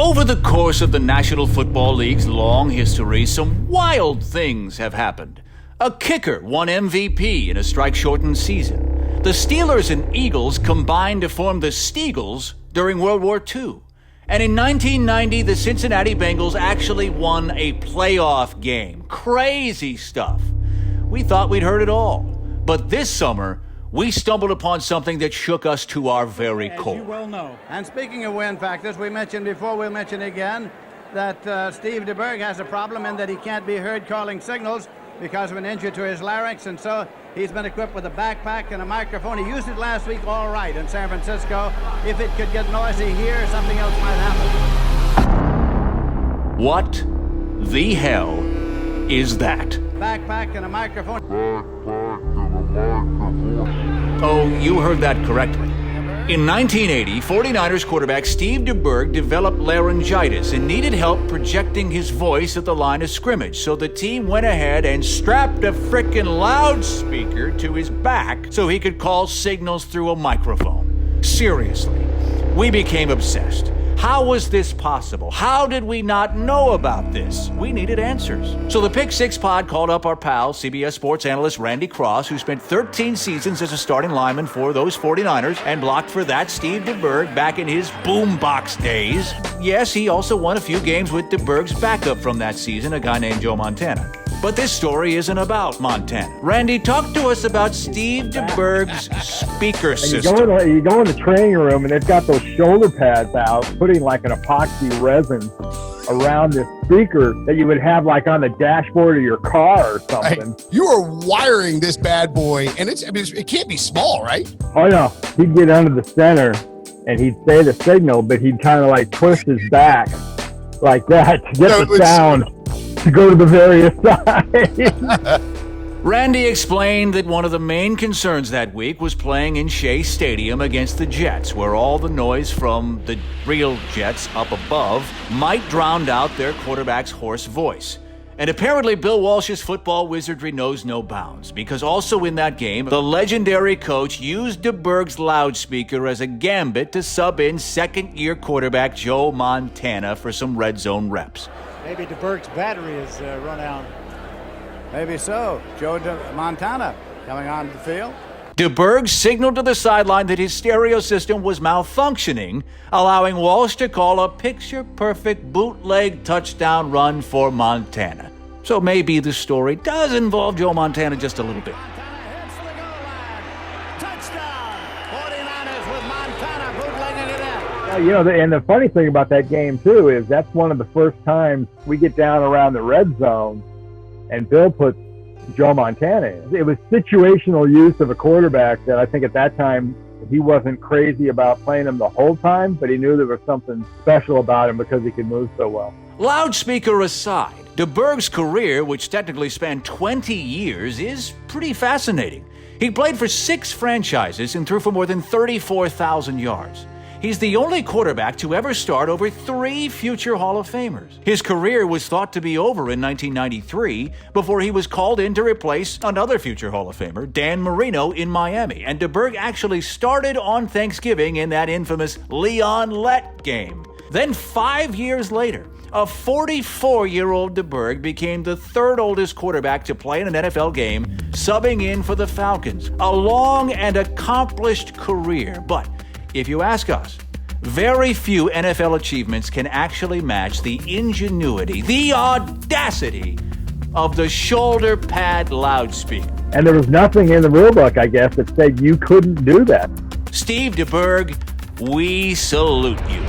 Over the course of the National Football League's long history, some wild things have happened. A kicker won MVP in a strike-shortened season. The Steelers and Eagles combined to form the Steagles during World War II. And in 1990, the Cincinnati Bengals actually won a playoff game. Crazy stuff. We thought we'd heard it all. But this summer, we stumbled upon something that shook us to our very core. As you well know. And speaking of win factors, we mentioned before, we'll mention again, that Steve DeBerg has a problem in that he can't be heard calling signals because of an injury to his larynx, and so he's been equipped with a backpack and a microphone. He used it last week all right in San Francisco. If it could get noisy here, something else might happen. What the hell is that? Backpack and a microphone. Oh, you heard that correctly. In 1980, 49ers quarterback Steve DeBerg developed laryngitis and needed help projecting his voice at the line of scrimmage, so the team went ahead and strapped a frickin' loudspeaker to his back so he could call signals through a microphone. Seriously, we became obsessed. How was this possible? How did we not know about this? We needed answers. So the Pick Six Pod called up our pal, CBS sports analyst Randy Cross, who spent 13 seasons as a starting lineman for those 49ers and blocked for that Steve DeBerg back in his boombox days. Yes, he also won a few games with DeBerg's backup from that season, a guy named Joe Montana. But this story isn't about Montana. Randy, talk to us about Steve DeBerg's speaker system. You go in the training room, and they've got those shoulder pads out, putting like an epoxy resin around this speaker that you would have like on the dashboard of your car or something. You are wiring this bad boy, and it can't be small, right? Oh, no. He'd get under the center, and he'd say the signal, but he'd kind of like twist his back like that to get the sound to go to the various sides. Randy explained that one of the main concerns that week was playing in Shea Stadium against the Jets, where all the noise from the real Jets up above might drown out their quarterback's hoarse voice. And apparently Bill Walsh's football wizardry knows no bounds, because also in that game, the legendary coach used DeBerg's loudspeaker as a gambit to sub in second-year quarterback Joe Montana for some red zone reps. Maybe DeBerg's battery is run out. Maybe so. Joe Montana coming on the field. DeBerg signaled to the sideline that his stereo system was malfunctioning, allowing Walsh to call a picture-perfect bootleg touchdown run for Montana. So maybe the story does involve Joe Montana just a little bit. Montana hits the goal line. Touchdown. 49ers with Montana bootlegging it in. And the funny thing about that game, too, is that's one of the first times we get down around the red zone and Bill puts Joe Montana in. It was situational use of a quarterback that I think at that time he wasn't crazy about playing him the whole time, but he knew there was something special about him because he could move so well. Loudspeaker aside, DeBerg's career, which technically spanned 20 years, is pretty fascinating. He played for 6 franchises and threw for more than 34,000 yards. He's the only quarterback to ever start over 3 future Hall of Famers. His career was thought to be over in 1993 before he was called in to replace another future Hall of Famer, Dan Marino, in Miami. And DeBerg actually started on Thanksgiving in that infamous Leon Lett game. Then 5 years later, a 44-year-old DeBerg became the 3rd oldest quarterback to play in an NFL game, subbing in for the Falcons. A long and accomplished career, but if you ask us, very few NFL achievements can actually match the ingenuity, the audacity of the shoulder pad loudspeaker. And there was nothing in the rule book, I guess, that said you couldn't do that. Steve DeBerg, we salute you.